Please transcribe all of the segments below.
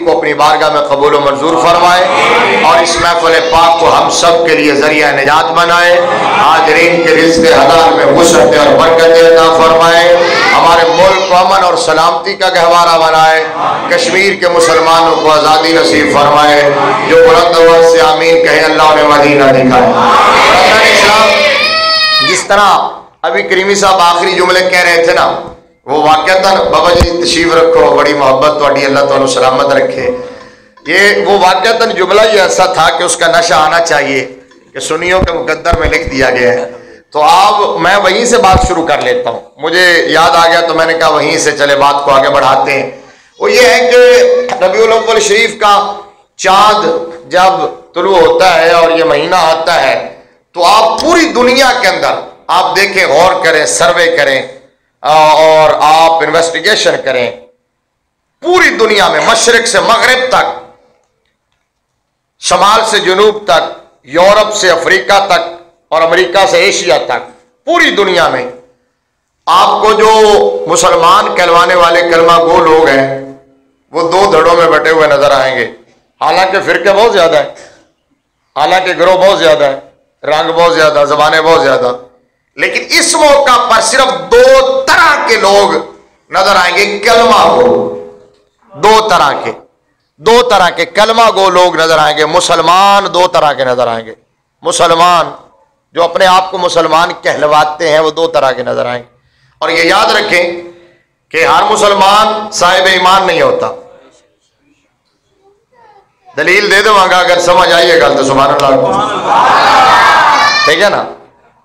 کو اپنی بارگاہ میں قبول و منظور فرمائے اور اس محفل پاک کو ہم سب کے لیے ذریعہ نجات بنائے، حاضرین کے رزق حلال میں وسعت اور برکت عطا فرمائے، ہمارے ملک کو امن اور سلامتی کا گہوارہ بنائے، کشمیر کے مسلمانوں کو آزادی نصیب فرمائے، جو بلند آواز سے آمین کہے اللہ انہیں مدینہ دکھائے۔ اسلام جس طرح ابھی کریمی صاحب آخری جملے کہہ رہے تھے نا، وہ واقعتاً بابا جی تشریف رکھو، بڑی محبت تھوڑی، اللہ تعالیٰ سلامت رکھے، یہ وہ واقعتاً جملہ ہی ایسا تھا کہ اس کا نشہ آنا چاہیے کہ سنیوں کے مقدر میں لکھ دیا گیا ہے، تو اب میں وہیں سے بات شروع کر لیتا ہوں، مجھے یاد آ گیا تو میں نے کہا وہیں سے چلے بات کو آگے بڑھاتے ہیں۔ وہ یہ ہے کہ ربیع الاول شریف کا چاند جب طلوع ہوتا ہے اور یہ مہینہ آتا ہے تو آپ پوری دنیا کے اندر آپ دیکھیں، غور کریں، سروے کریں اور آپ انویسٹیگیشن کریں، پوری دنیا میں مشرق سے مغرب تک، شمال سے جنوب تک، یورپ سے افریقہ تک اور امریکہ سے ایشیا تک، پوری دنیا میں آپ کو جو مسلمان کہلوانے والے کلمہ گو لوگ ہیں وہ دو دھڑوں میں بٹے ہوئے نظر آئیں گے، حالانکہ فرقے بہت زیادہ ہیں، حالانکہ گروہ بہت زیادہ ہے، رنگ بہت زیادہ، زبانیں بہت زیادہ، لیکن اس موقع پر صرف دو طرح کے لوگ نظر آئیں گے، کلمہ گو، دو طرح کے کلمہ گو لوگ نظر آئیں گے، مسلمان دو طرح کے نظر آئیں گے، مسلمان جو اپنے آپ کو مسلمان کہلواتے ہیں وہ دو طرح کے نظر آئیں گے، اور یہ یاد رکھیں کہ ہر مسلمان صاحب ایمان نہیں ہوتا، دلیل دے دوں گا اگر سمجھ آئیے گا تو سبحان اللہ، ٹھیک ہے نا،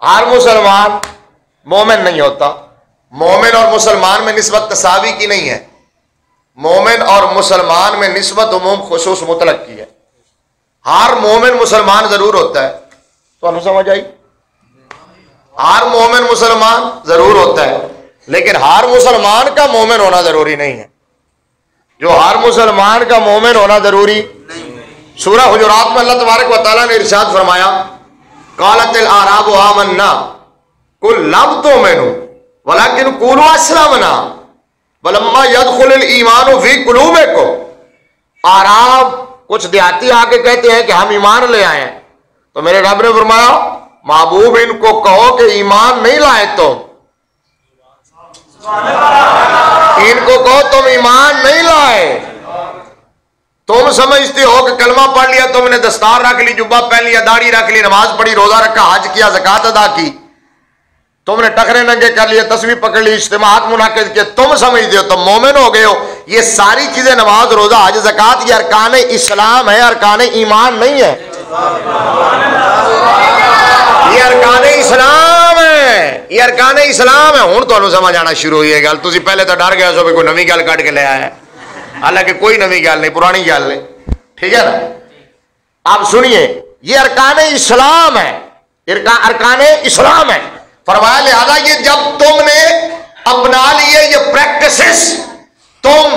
ہر مسلمان مومن نہیں ہوتا، مومن اور مسلمان میں نسبت تساوی کی نہیں ہے، مومن اور مسلمان میں نسبت عموم خصوص مطلق کی ہے، ہر مومن مسلمان ضرور ہوتا ہے، تو ہمیں سمجھ آئی، ہر مومن مسلمان ضرور ہوتا ہے لیکن ہر مسلمان کا مومن ہونا ضروری نہیں ہے، جو ہر مسلمان کا مومن ہونا ضروری سورہ حجرات میں اللہ تبارک و تعالیٰ نے ارشاد فرمایا قالت الاعراب آمنا قل لم تؤمنوا ولكن قولوا اسلمنا ولما يدخل الايمان في قلوبكم، اعراب کچھ دیہاتی آ کے کہتے ہیں کہ ہم ایمان لے آئے ہیں، تو میرے رب نے فرمایا محبوب ان کو کہو کہ ایمان نہیں لائے تم، ان کو کہو تم ایمان نہیں لائے، تم سمجھتے ہو کہ کلمہ پڑھ لیا، تم نے دستار رکھ لی، جبہ پہن لیا، داڑھی رکھ لی، نماز پڑھی، روزہ رکھا، حج کیا، زکوٰۃ ادا کی، تم نے ٹخرے ننگے کر لیے، تسبیح پکڑ لی، اجتماعات منعقد کیے، تم سمجھتے ہو تم مومن ہو گئے ہو، یہ ساری چیزیں نماز، روزہ، حج، زکوٰۃ یہ ارکان اسلام ہے، ارکان ایمان نہیں ہے، یہ ارکان اسلام ہے، یہ ارکان اسلام ہے۔ ہوں تو سمجھ آنا شروع ہوئی ہے گل، تسی پہلے تو ڈر گیا سو بھی کوئی نویں گل کٹ کے لے آیا ہے، حالانکہ کوئی نویں گل نہیں، پرانی گل نہیں، ٹھیک ہے نا۔ آپ سنیے، یہ ارکان اسلام ہے، ارکان اسلام ہے، فرمایا لہذا یہ جب تم نے اپنا لیے یہ پریکٹسز تم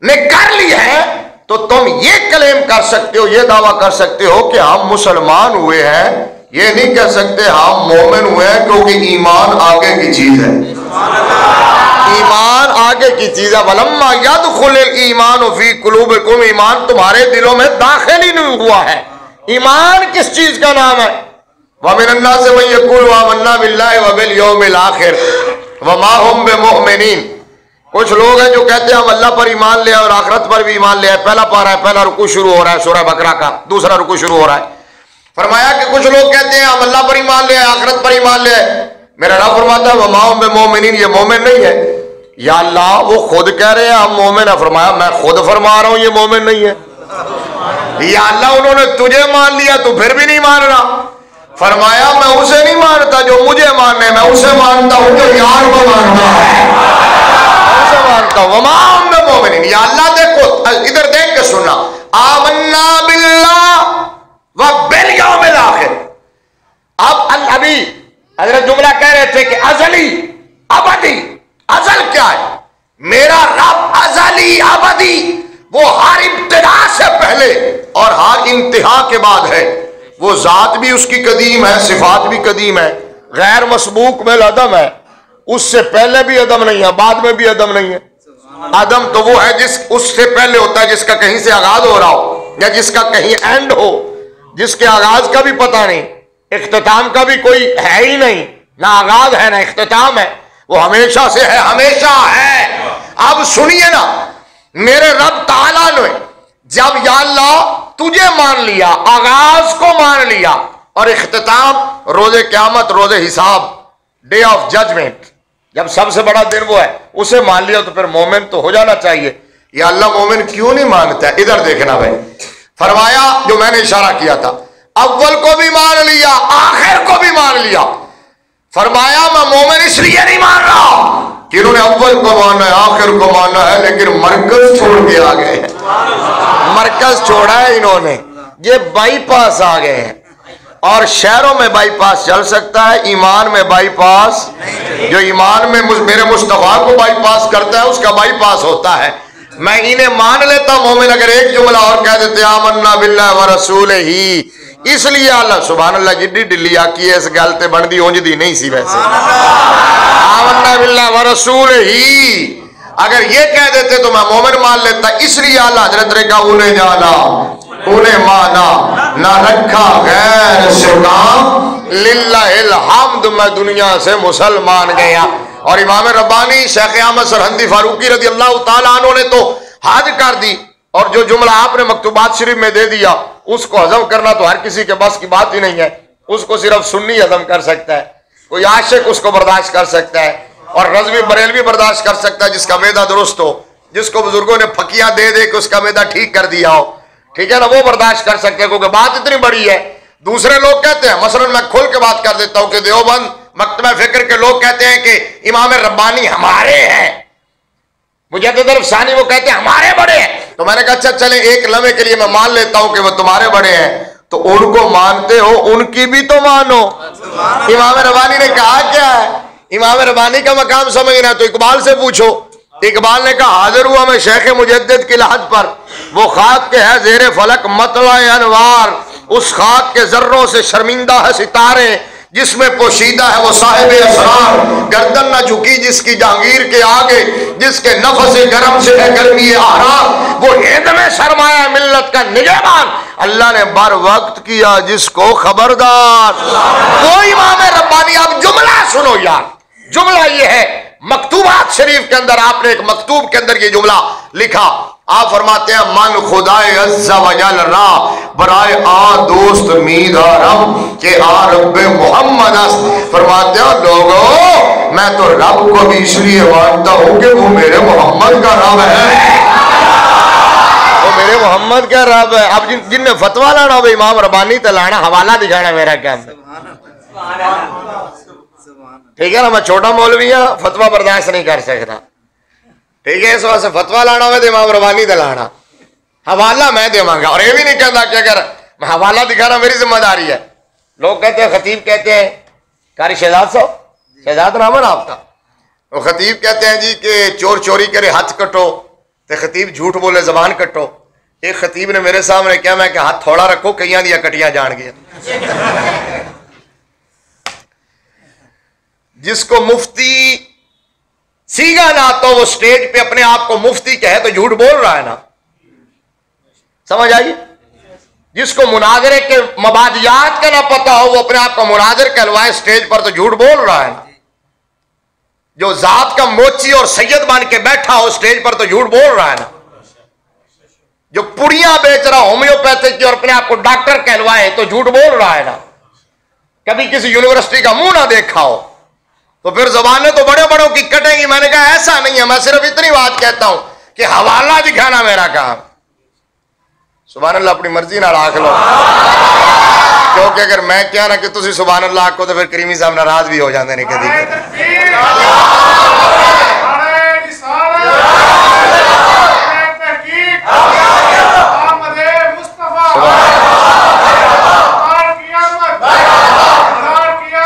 نے کر لی ہے تو تم یہ کلیم کر سکتے ہو، یہ دعویٰ کر سکتے ہو کہ ہم مسلمان ہوئے ہیں، یہ نہیں کہہ سکتے ہم مومن ہوئے ہیں، کیونکہ ایمان آگے کی چیز ہے، ایمان آگے کی چیز ہے۔ وَلَمَّا يَدْخُلِ الْإِيمَانُ فِي قُلُوبِكُمْ، ایمان تمہارے دلوں میں داخل ہی نہیں ہوا ہے۔ ایمان کس چیز کا نام ہے؟ وَمِنَ النَّاسِ مَن يَقُولُ آمَنَّا بِاللَّهِ وَبِالْيَوْمِ الْآخِرِ وَمَا هُمْ بِمُؤْمِنِينَ، کچھ لوگ ہیں جو کہتے ہیں ہم اللہ پر ایمان لے اور آخرت پر بھی ایمان لے، پہلا پارہ ہے، پہلا رکوع شروع ہو رہا ہے سورہ بقرہ کا، دوسرا رکوع شروع ہو رہا ہے۔ فرمایا کہ کچھ لوگ کہتے ہیں ہم اللہ پر ایمان لے، آخرت پر ایمان لے، میرا رب فرماتا ہے وَمَا هُمْ بِمُؤْمِنِينَ، یہ مومن نہیں ہے۔ یا اللہ وہ خود کہہ رہے ہیں ہم مومن ہیں، فرمایا میں خود فرما رہا ہوں یہ مومن نہیں ہے۔ یا اللہ انہوں نے تجھے مان لیا تو پھر بھی نہیں مان رہا، فرمایا میں اسے نہیں مانتا جو مجھے ماننے، میں اسے مانتا ہوں جو یار کو مانتا ہے، اسے مانتا ہوں۔ وَمَا هُمْ بِمُؤْمِنِينَ، یا اللہ دیکھو ادھر دیکھ کے سننا، آمنا باللہ وبالیوم الآخر۔ اب ابھی حضرت جملہ کہہ رہے تھے کہ ازلی ابدی، ازل کیا ہے؟ میرا رب ازلی ابدی، وہ ہر ابتدا سے پہلے اور ہر انتہا کے بعد ہے، وہ ذات بھی اس کی قدیم ہے، صفات بھی قدیم ہے، غیر مسبوق بالعدم ہے، اس سے پہلے بھی عدم نہیں ہے، بعد میں بھی عدم نہیں ہے، آدم تو وہ ہے جس اس سے پہلے ہوتا ہے جس کا کہیں سے آغاز ہو رہا ہو یا جس کا کہیں اینڈ ہو، جس کے آغاز کا بھی پتہ نہیں، اختتام کا بھی کوئی ہے ہی نہیں، نہ آغاز ہے نہ اختتام ہے، وہ ہمیشہ سے ہے، ہمیشہ ہے۔ اب سنیے نا، میرے رب تعالیٰ نے جب یا اللہ تجھے مان لیا، آغاز کو مان لیا اور اختتام روز قیامت، روز حساب، ڈے آف ججمنٹ، جب سب سے بڑا دن وہ ہے، اسے مان لیا تو پھر مومن تو ہو جانا چاہیے۔ یا اللہ مومن کیوں نہیں مانتا ہے؟ ادھر دیکھنا بھائی، فرمایا جو میں نے اشارہ کیا تھا، اول کو بھی مان لیا آخر کو بھی مان لیا۔ فرمایا میں مومن اس لیے نہیں مان رہا کہ انہوں نے اول کو مانا ہے آخر کو مانا ہے لیکن مرکز چھوڑ کے آ گئے ہیں، مرکز چھوڑا ہے انہوں نے، یہ بائی پاس آ گئے ہیں۔ اور شہروں میں بائی پاس چل سکتا ہے، ایمان میں بائی پاس، جو ایمان میں میرے مصطفیٰ کو بائی پاس کرتا ہے اس کا بائی پاس ہوتا ہے۔ میں انہیں مان لیتا مومن اگر ایک جملہ اور کہہ دیتے آمنا باللہ ورسولہ، اس لیے اللہ سبحان اللہ جڈی ڈلی آکی ہے اس گل تے بندی اونج دی نہیں سی ویسے، آمنا باللہ ورسولہ اگر یہ کہہ دیتے تو میں مومن مان لیتا، اس لیے اللہ حضرت نے کہا انہیں جانا انہیں مانا نہ رکھا غیر سے کام، للہ الحمد میں دنیا سے مسلمان گیا۔ اور امام ربانی شیخ احمد سرہندی فاروقی رضی اللہ تعالیٰ عنہ نے تو حج کر دی، اور جو جملہ آپ نے مکتوبات شریف میں دے دیا اس کو ہضم کرنا تو ہر کسی کے بس کی بات ہی نہیں ہے، اس کو صرف سنی ہضم کر سکتا ہے، کوئی عاشق اس کو برداشت کر سکتا ہے، اور رضوی بریلوی برداشت کر سکتا ہے جس کا معدہ درست ہو، جس کو بزرگوں نے پھکیاں دے دے کہ اس کا معدہ ٹھیک کر دیا ہو، ٹھیک ہے نا، وہ برداشت کر سکتے ہیں کیونکہ بات اتنی بڑی ہے۔ دوسرے لوگ کہتے ہیں، مثلا میں کھل کے بات کر دیتا ہوں کہ دیوبند مکتبہ فکر کے لوگ کہتے ہیں کہ امام ربانی ہمارے ہیں، مجدد الفسانی وہ کہتے ہیں ہمارے بڑے ہیں، تو میں نے کہا اچھا چلیں ایک لمحے کے لیے میں مان لیتا ہوں کہ وہ تمہارے بڑے ہیں، تو ان کو مانتے ہو ان کی بھی تو مانو۔ امام ربانی نے کہا کیا ہے؟ امام ربانی کا مقام سمجھنا ہے تو اقبال سے پوچھو، اقبال نے کہا حاضر ہوا میں شیخ مجدد کی لحد پر، وہ خاک کے ہے زیر فلک مطلع انوار، اس خاک کے ذروں سے شرمندہ ہے ستارے، جس میں پوشیدہ ہے وہ صاحب اسرار، گردن نہ جھکی جس کی جہانگیر کے آگے، جس کے نفس گرم سے ہے گرمی احرار، وہ ہند میں سرمایہ ملت کا نگہبان، اللہ نے بر وقت کیا جس کو خبردار۔ وہ امام ربانی، اب جملہ سنو یار، جملہ یہ ہے، مکتوبات شریف کے اندر آپ نے ایک مکتوب کے اندر یہ جملہ لکھا، آپ فرماتے ہیں من خدائے عز و جل را برائے آ دوست میدارم کہ آ رب محمد است، فرماتے ہیں لوگوں میں تو رب کو بھی اس لیے مانتا ہوں کہ وہ میرے محمد کا رب ہے، وہ میرے محمد کا رب ہے۔ اب جن نے فتوہ لانا ہو امام ربانی تے لانا، حوالہ دکھانا میرا کام، ٹھیک ہے نا، میں چھوٹا مولوی ہوں، فتوہ برداشت نہیں کر سکتا، ٹھیک ہے، اس واسطے فتوہ لانا ہوئے تو امام ربانی دے لانا، حوالہ میں دے مانگا، اور یہ بھی نہیں کہتا کہ اگر میں حوالہ دکھانا میری ذمہ داری ہے۔ لوگ کہتے ہیں، خطیب کہتے ہیں، قاری شہزاد صاحب، شہزاد نام ہے نا آپ کا، وہ خطیب کہتے ہیں جی کہ چور چوری کرے ہاتھ کٹو، تو خطیب جھوٹ بولے زبان کٹو۔ ایک خطیب نے میرے سامنے کیا، میں کہ ہاتھ تھوڑا رکھو کئیاں دیا کٹیاں جان گیا۔ جس کو مفتی سیگا نہ آتا وہ سٹیج پہ اپنے آپ کو مفتی کہے تو جھوٹ بول رہا ہے نا، سمجھ آئی؟ جس کو مناظرے کے مبادیات کا نہ پتا ہو وہ اپنے آپ کو مناظر کہلوائے سٹیج پر تو جھوٹ بول رہا ہے نا۔ جو ذات کا موچی اور سید بن کے بیٹھا ہو سٹیج پر تو جھوٹ بول رہا ہے نا۔ جو پڑیاں بیچ رہا ہومیوپیتھک کی اور اپنے آپ کو ڈاکٹر کہلوائے تو جھوٹ بول رہا ہے نا۔ کبھی کسی یونیورسٹی کا منہ نہ دیکھا ہو تو پھر زبانیں تو بڑے بڑوں کی کٹیں گی۔ میں نے کہا ایسا نہیں ہے، میں صرف اتنی بات کہتا ہوں کہ حوالہ دکھانا میرا کام۔ سبحان اللہ، اپنی مرضی نہ راکھ لو، کیونکہ اگر میں کیا نہ کہ تسی سبحان اللہ کو تو پھر کریمی صاحب ناراض بھی ہو جاندے نے کدی۔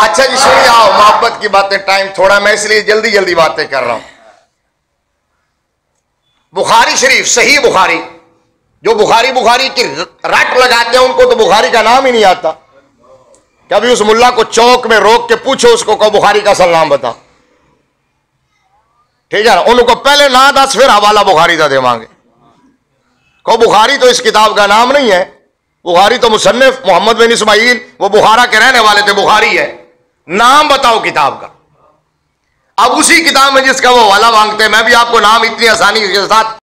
اچھا جی سنیے، آؤ محبت کی باتیں، ٹائم تھوڑا، میں اس لیے جلدی جلدی باتیں کر رہا ہوں۔ بخاری شریف، صحیح بخاری، جو بخاری کی رٹ لگاتے ہیں ان کو تو بخاری کا نام ہی نہیں آتا۔ کبھی اس ملا کو چوک میں روک کے پوچھو اس کو کہ بخاری کا اصل نام بتا، ٹھیک ہے نا, ان کو پہلے نہ دس پھر حوالہ بخاری کا دے مانگے. کو بخاری تو اس کتاب کا نام نہیں ہے, بخاری تو مصنف محمد بن اسماعیل وہ بخارا کے رہنے والے تھے, بخاری ہے, نام بتاؤ کتاب کا. اب اسی کتاب میں جس کا وہ حوالہ مانگتے ہیں, میں بھی آپ کو نام اتنی آسانی کے ساتھ